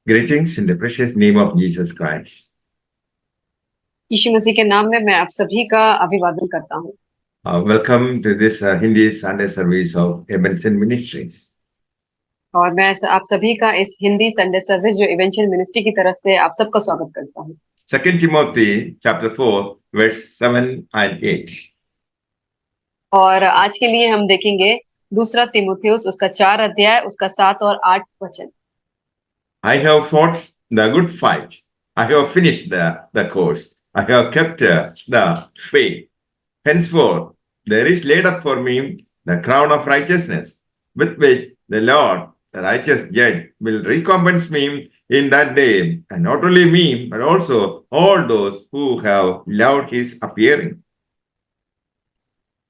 Greetings in the precious name of Jesus Christ. यीशु मसीह के नाम में मैं आप सभी का अभिवादन करता हूँ। Welcome to this Hindi Sunday service of Ebenson Ministries. और मैं आप सभी का इस हिंदी संडे सर्विस जो इवेंचुअल मिनिस्ट्री की तरफ से आप सबका स्वागत करता हूँ। 2 Timothy chapter 4 verse 7 and 8. और आज के लिए हम देखेंगे दूसरा तीमुथियुस उसका 4 अध्याय उसका 7 और 8 वचन। I have fought the good fight. I have finished the course. I have kept the faith. Henceforth, there is laid up for me the crown of righteousness, with which the Lord, the righteous judge, will recompense me in that day, and not only me, but also all those who have loved his appearing.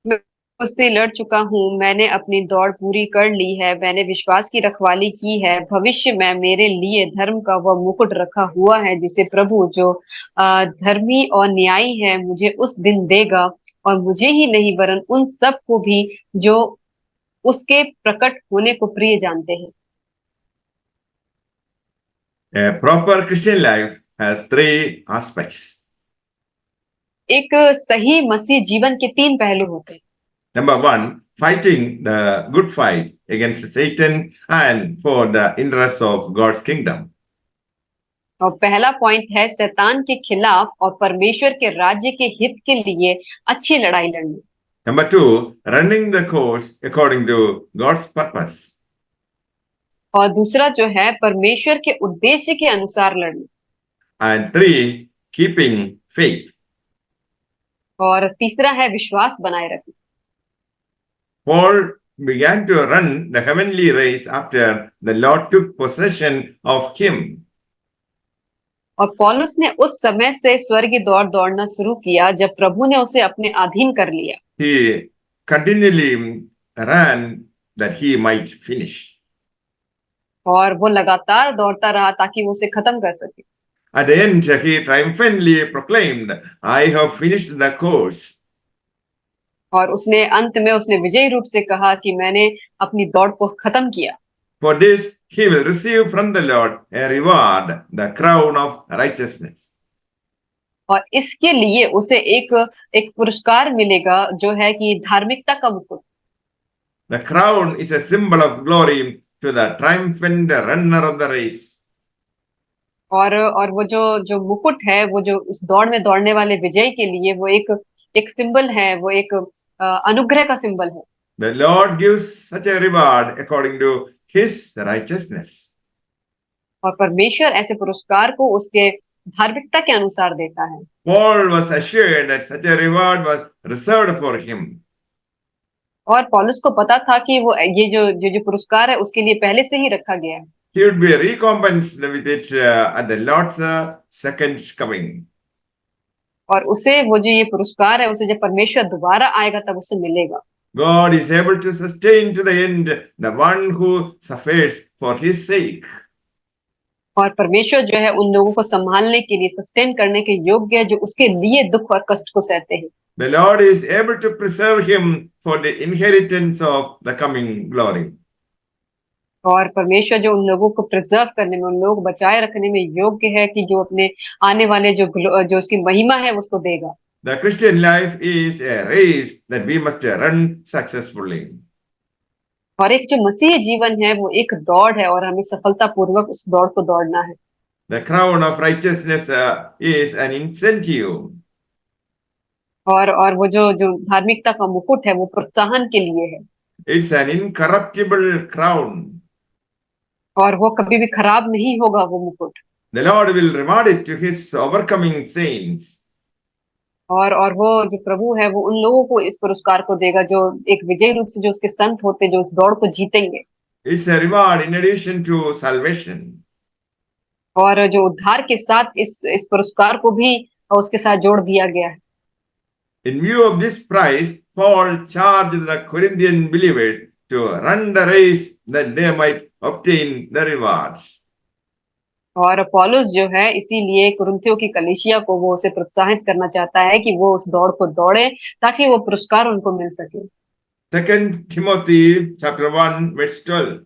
मैं कुश्ती लड़ चुका हूँ, मैंने अपनी दौड़ पूरी कर ली है, मैंने विश्वास की रखवाली की है। भविष्य में मेरे लिए धर्म का वह मुकुट रखा हुआ है, जिसे प्रभु जो धर्मी और न्यायी है मुझे उस दिन देगा, और मुझे ही नहीं वरन उन सब को भी जो उसके प्रकट होने को प्रिय जानते हैं। A proper Christian life has three aspects. एक सही मसीह जीवन के 3 पहलू होते हैं। Number one, fighting the good fight against Satan and for the interests of God's kingdom. और पहला पॉइंट है शैतान के खिलाफ और परमेश्वर के राज्य के हित के लिए अच्छी लड़ाई लड़नी। Number two, running the course according to God's purpose. और दूसरा जो है परमेश्वर के उद्देश्य के अनुसार लड़ना। And three, keeping faith. और तीसरा है विश्वास बनाए रखना। Paul began to run the heavenly race after the Lord took possession of him. और पौलुस ने उस समय से स्वर्गीय दौड़ दौड़ना शुरू किया जब प्रभु ने उसे अपने अधीन कर लिया। He continually ran that he might finish. और वो लगातार दौड़ता रहा ताकि वो उसे खत्म कर सके। At the end, he triumphantly proclaimed, I have finished the course. और उसने अंत में उसने विजयी रूप से कहा कि मैंने अपनी दौड़ को खत्म किया। For this, he will receive from the Lord a reward, the crown of righteousness. और इसके लिए उसे एक पुरस्कार मिलेगा जो है कि धार्मिकता का मुकुट। The crown is a symbol of glory to the triumphant runner of the race. और वो जो मुकुट है वो जो उस दौड़ में दौड़ने वाले विजय के लिए वो एक सिंबल है, वो एक अनुग्रह का सिंबल है। The Lord gives such a reward according to his righteousness. और परमेश्वर ऐसे पुरस्कार को उसके धार्मिकता के अनुसार देता है। Paul was assured that such a reward was reserved for him. और पौलुस को पता था कि वो ये जो पुरस्कार है उसके लिए पहले से ही रखा गया है। He would be recompensed with it at the Lord's second coming. और उसे वो जो ये पुरस्कार है उसे जब परमेश्वर दोबारा आएगा तब उसे मिलेगा। God is able to sustain to the end the one who suffers for his sake. और परमेश्वर जो है उन लोगों को संभालने के लिए सस्टेन करने के योग्य है जो उसके लिए दुख और कष्ट को सहते हैं। The Lord is able to preserve him for the inheritance of the coming glory. और परमेश्वर जो उन लोगों को प्रिजर्व करने में, उन लोगों को बचाए रखने में योग्य है कि जो अपने आने वाले जो उसकी महिमा है उसको देगा। The Christian life is a race that we must run successfully. और एक जो मसीह जीवन है वो एक दौड़ है और हमें सफलतापूर्वक उस दौड़ को दौड़ना है। The crown of righteousness is an incentive. और वो जो धार्मिकता का मुकुट है वो प्रोत्साहन के लिए है। It's an incorruptible crown. और वो कभी भी खराब नहीं होगा वो मुकुट। The Lord will reward it to his overcoming saints. और वो जो प्रभु है वो उन लोगों को इस पुरस्कार को देगा जो एक विजयी रूप से जो उसके संत होते जो उस दौड़ को जीतेंगे। It's a reward in addition to salvation. और जो उद्धार के साथ इस पुरस्कार को भी उसके साथ जोड़ दिया गया है। In view of this prize, Paul charged the Corinthian believers to run the race that they might obtain the rewards. और पौलुस जो है इसीलिए कुरिन्थियों की कलीसिया को वो उसे प्रोत्साहित करना चाहता है कि वो उस दौड़ को दौड़े ताकि वो पुरस्कार उनको मिल सके। 2 Timothy chapter 1 verse 12.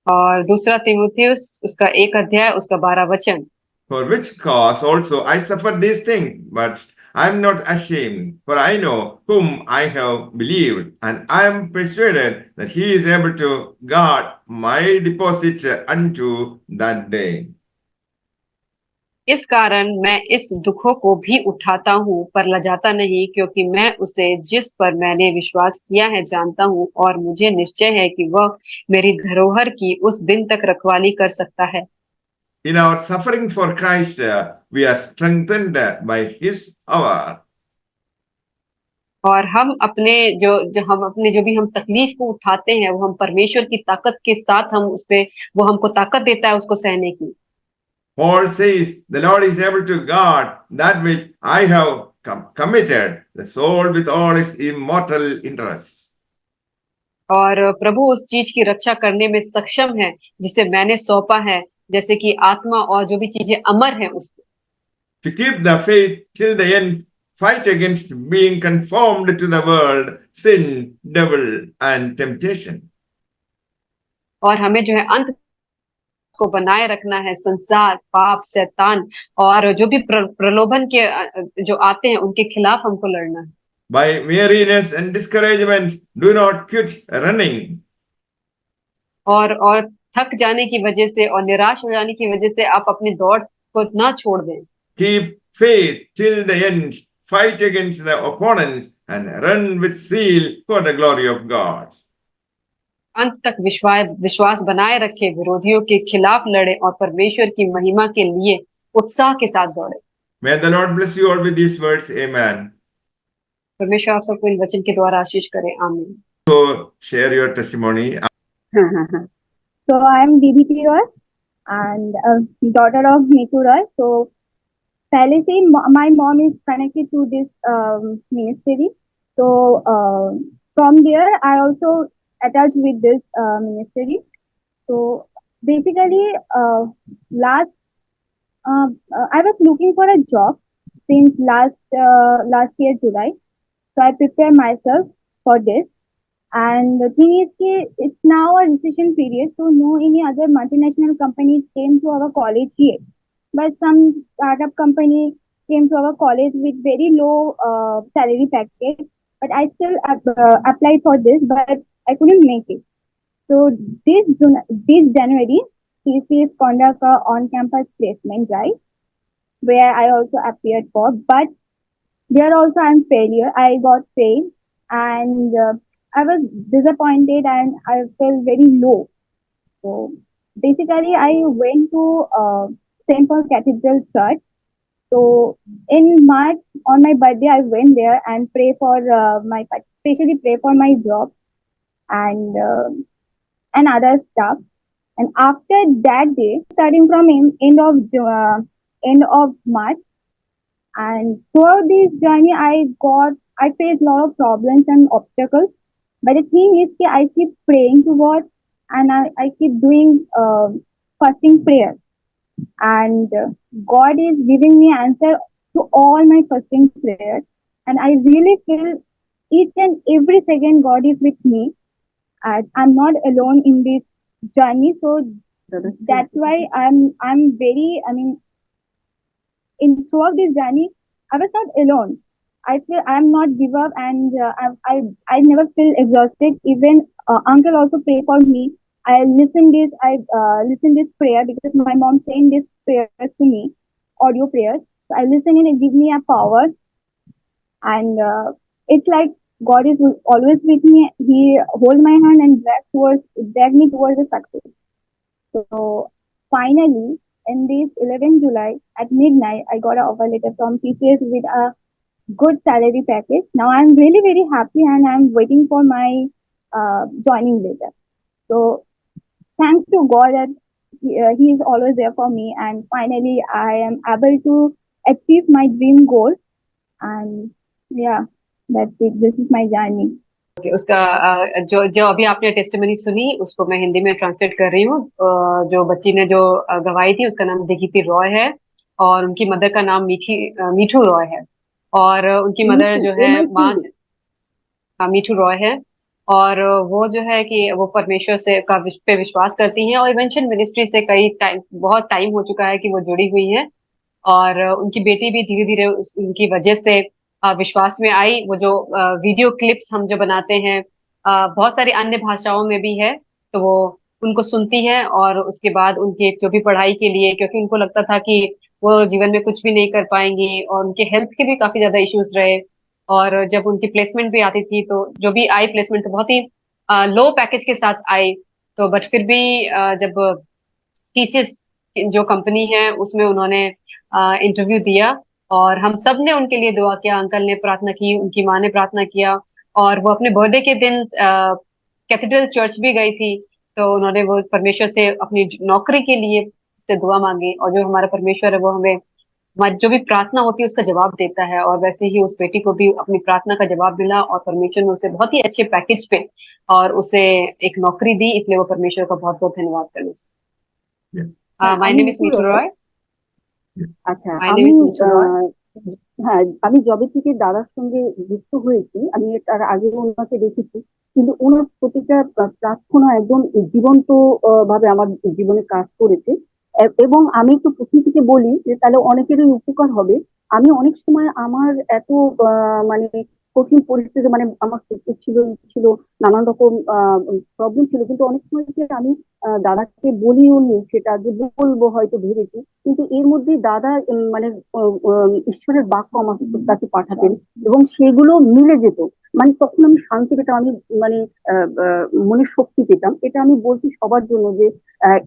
और दूसरा तीमुथियुस उसका 1 अध्याय उसका 12 वचन। For which cause also I suffer these things, but I am not ashamed, for I know whom I have believed, and I am persuaded that he is able to guard my deposit unto that day. इस कारण मैं इस दुखों को भी उठाता हूँ पर लजाता नहीं, क्योंकि मैं उसे जिस पर मैंने विश्वास किया है जानता हूँ, और मुझे निश्चय है कि वह मेरी धरोहर की उस दिन तक रखवाली कर सकता है। In our suffering for Christ, we are strengthened by his power. और हम अपने जो भी हम तकलीफ को उठाते हैं, वो हम परमेश्वर की ताकत के साथ हम उसपे, वो हमको ताकत देता है उसको सहने की। Paul says, the Lord is able to guard that which I have committed, the soul with all its immortal interests. और प्रभु उस चीज की रक्षा करने में सक्षम है जिसे मैंने सौंपा है, जैसे कि आत्मा और जो भी चीजें अमर है उसको। To keep the faith till the end, fight against being conformed to the world, sin, devil, and temptation. और हमें जो है अंत को बनाए रखना है, संसार, पाप, शैतान और जो भी प्रलोभन के जो आते हैं उनके खिलाफ हमको लड़ना है। By weariness and discouragement, do not quit running. और थक जाने की वजह से और निराश हो जाने की वजह से आप अपनी दौड़ को ना छोड़ दें। Keep faith till the end, fight against the opponents, and run with zeal for the glory of God. अंत तक विश्वास बनाए रखे, विरोधियों के खिलाफ लड़े और परमेश्वर की महिमा के लिए उत्साह के साथ दौड़े। May the Lord bless you all with these words. Amen. परमेश्वर आप सबको इन वचन के द्वारा आशीष करे। आमीन। So share your testimony. So I am Didi Roy and a daughter of Nitu Roy. So पहले से my mom is connected to this ministry. So from there I also attached with this ministry. So basically last I was looking for a job since last year July. So I prepare myself for this. And the thing is, it's now a recession period, so no any other multinational companies came to our college yet. But some startup company came to our college with very low salary package. But I still applied for this, but I couldn't make it. So this January, TCS conduct a on-campus placement drive, where I also appeared for. But there also I'm failure. I got failed and I was disappointed and I felt very low. So basically, I went to St. Paul Cathedral Church. So in March, on my birthday, I went there and especially pray for my job and other stuff. And after that day, starting from end of March, and throughout this journey, I faced a lot of problems and obstacles. But the thing is, I keep praying to God, and I keep doing fasting prayer, and God is giving me answer to all my fasting prayers, and I really feel each and every second God is with me, and I'm not alone in this journey. So that's why I'm very, I mean, in throughout this journey, I was not alone. I feel I am not give up, and I never feel exhausted. Even uncle also pray for me. I listen this prayer because my mom saying this prayers to me, audio prayers. So I listen and it give me a power, and it's like God is always with me. He hold my hand and drag me towards the success. So finally, in this 11 July at midnight, I got an offer letter from TCS with a good salary package. Now I'm really very happy and I'm waiting for my joining letter. So thanks to God that he is always there for me, and finally I am able to achieve my dream goal. And yeah, that's it. This is my journey. उसका जो अभी आपने testimony सुनी उसको मैं हिंदी में translate कर रही हूँ। जो बच्ची ने जो गवाही थी उसका नाम दिगिति रॉय है और उनकी मदर का नाम मीठू रॉय है। और उनकी मदर जो है मीठू रॉय है और वो जो है कि वो परमेश्वर से पे विश्वास करती हैं और इवेंशन मिनिस्ट्री से बहुत टाइम हो चुका है कि वो जुड़ी हुई हैं। और उनकी बेटी भी धीरे धीरे उनकी वजह से विश्वास में आई। वो जो वीडियो क्लिप्स हम जो बनाते हैं बहुत सारी अन्य भाषाओं में भी है, तो वो उनको सुनती है और उसके बाद उनके जो भी पढ़ाई के लिए, क्योंकि उनको लगता था कि वो जीवन में कुछ भी नहीं कर पाएंगी और उनके हेल्थ के भी काफी ज्यादा इश्यूज रहे। और जब उनकी प्लेसमेंट भी आती थी तो जो भी आई प्लेसमेंट तो बहुत ही लो पैकेज के साथ आई। तो बट फिर भी जब टीसीएस जो कंपनी है उसमें उन्होंने इंटरव्यू दिया और हम सब ने उनके लिए दुआ किया, अंकल ने प्रार्थना की, उनकी माँ ने प्रार्थना किया। और वो अपने बर्थडे के दिन कैथेड्रल चर्च भी गई थी। तो उन्होंने वो परमेश्वर से अपनी नौकरी के लिए से दुआ मांगी, और जो हमारा परमेश्वर है वो हमें हमारी जो भी प्रार्थना होती है उसका जवाब देता है। और वैसे ही उस बेटी को भी अपनी प्रार्थना का जवाब मिला और परमेश्वर ने उसे बहुत ही अच्छे पैकेज पे और उसे एक नौकरी दी, इसलिए वो परमेश्वर का बहुत बहुत धन्यवाद करना Yeah. হ্যাঁ, चाहिए। माय আমি नेम इज মিঠু मिठू রয়। रॉय। আচ্ছা, माय नेम আমি इज मिठू रॉय। হ্যাঁ, আমি জবে থেকে দাদার সঙ্গে যুক্ত হয়েছি। আমি তার আগে ওনাকে দেখেছি, কিন্তু ওনার প্রতিটা প্রার্থনা একদম জীবন্ত ভাবে আমার জীবনে কাজ করেছে। এবং আমি একটু প্রথম থেকে বলি যে তাহলে অনেকেরই উপকার হবে। আমি অনেক সময় আমার এত মানে কঠিন পরিস্থিতি, মানে আমার শত্রু ছিল, ছিল নানান রকম প্রবলেম ছিল, কিন্তু অনেক সময় যে আমি দাদাকে বলিও নি সেটা, যে বলবো হয়তো ভেবেছি, কিন্তু এর মধ্যে দাদা মানে ঈশ্বরের বাক্য আমার কাছে পাঠাতেন এবং সেগুলো মিলে যেত। মানে তখন আমি শান্তি পেতাম, আমি মানে মনে শক্তি পেতাম। এটা আমি বলছি সবার জন্য যে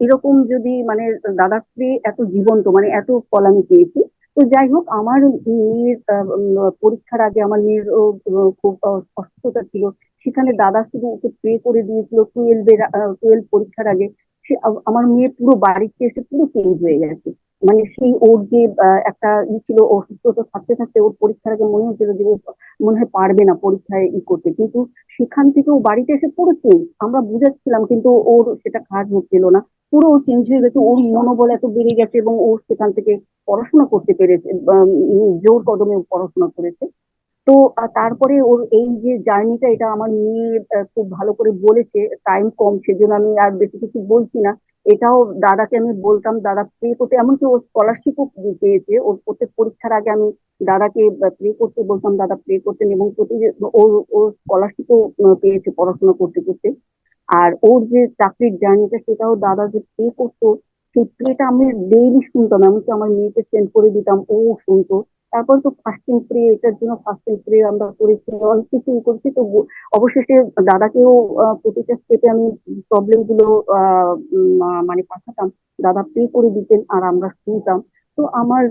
এরকম যদি মানে দাদার প্রে এত জীবন্ত, মানে এত ফল আমি পেয়েছি। তো যাই হোক, আমার মেয়ের পরীক্ষার আগে আমার মেয়ের খুব অসুস্থতা ছিল। সেখানে দাদা শুধু ওকে প্রে করে দিয়েছিল 12 পরীক্ষার আগে। সে আমার মেয়ে পুরো বাড়িতে এসে পুরো চেঞ্জ হয়ে গেছে। মানে সেই ওর যে একটা ছিল, অসুস্থতা থাকতে থাকতে ওর পরীক্ষার আগে মনে হচ্ছিল যে ও মনে হয় পারবে না পরীক্ষায় করতে, কিন্তু সেখান থেকে ও বাড়িতে এসে পুরো চেঞ্জ। আমরা বুঝাচ্ছিলাম কিন্তু ওর সেটা কাজ হচ্ছিল না। পুরো ও চেঞ্জ হয়ে গেছে, ওর মনোবল এত বেড়ে গেছে এবং ও সেখান থেকে পড়াশোনা করতে পেরেছে, জোর কদমে পড়াশোনা করেছে। তো তারপরে ওর এই যে জার্নিটা, এটা আমার মেয়ে খুব ভালো করে বলেছে। টাইম কম, সেজন্য আমি আর বেশি কিছু বলছি না। এটাও দাদাকে আমি বলতাম, দাদা প্রে করতে, এমনকি ও স্কলারশিপও পেয়েছে। ওর প্রত্যেক পরীক্ষার আগে আমি দাদাকে প্রে করতে বলতাম, দাদা প্রে করতেন এবং ওর ওর স্কলারশিপও পেয়েছে পড়াশোনা করতে করতে। আর ওর যে চাকরির জার্নিটা, সেটাও দাদা যে প্রে করতো, সেই প্রেটা আমি ডেইলি শুনতাম, এমনকি আমার মেয়েকে সেন্ড করে দিতাম, ও শুনতো। তারপর তো ফাস্টিং প্রে, এটার জন্য ফাস্টিং প্রে আমরা করেছি, অনেক কিছুই করেছি। তো অবশেষে দাদাকেও প্রতিটা স্টেপে আমি প্রবলেম গুলো মানে পাঠাতাম, দাদা প্রে করে দিতেন আর আমরা শুনতাম। তো আমার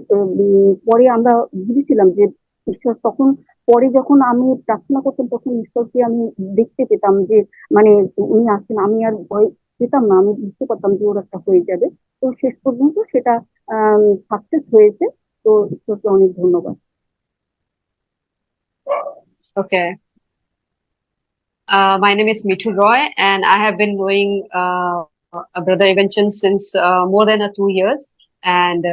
পরে আমরা বুঝেছিলাম যে ঈশ্বর তখন, পরে যখন আমি প্রার্থনা করতাম তখন ঈশ্বরকে আমি দেখতে পেতাম যে মানে উনি আছেন। আমি আর ভয় পেতাম না, আমি বুঝতে পারতাম যে ওর একটা হয়ে যাবে। তো শেষ পর্যন্ত সেটা সাকসেস হয়েছে। তো ঈশ্বরকে অনেক ধন্যবাদ। Okay. My name is Mithu Roy, and I have been knowing Brother Evention since more than 2 years, and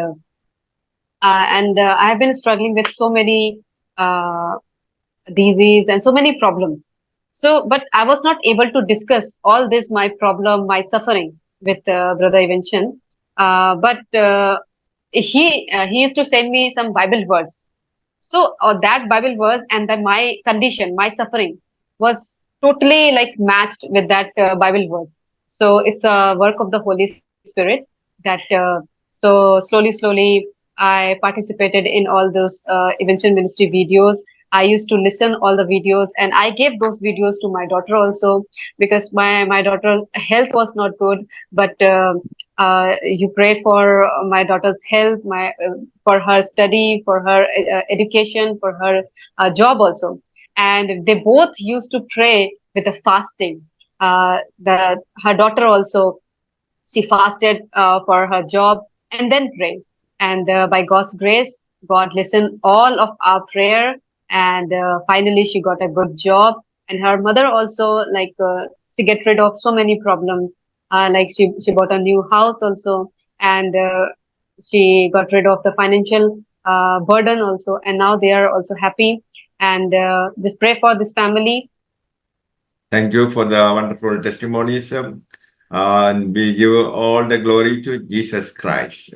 I have been struggling with so many uh, disease and so many problems. So, but I was not able to discuss all this, my problem, my suffering with Brother Evention. But he used to send me some Bible words. So that Bible verse and then my condition, my suffering was totally like matched with that Bible verse. So it's a work of the Holy Spirit that so slowly I participated in all those Eventual Ministry videos. I used to listen all the videos and I gave those videos to my daughter also, because my daughter's health was not good. But you prayed for my daughter's health, my for her study, for her education, for her job also. And they both used to pray with the fasting. Her daughter also, she fasted for her job and then prayed. And by God's grace, God listened all of our prayer, and finally she got a good job. And her mother also, like she get rid of so many problems. Like she bought a new house also, and she got rid of the financial burden also, and now they are also happy. And just pray for this family. Thank you for the wonderful testimonies. And we give all the glory to Jesus Christ.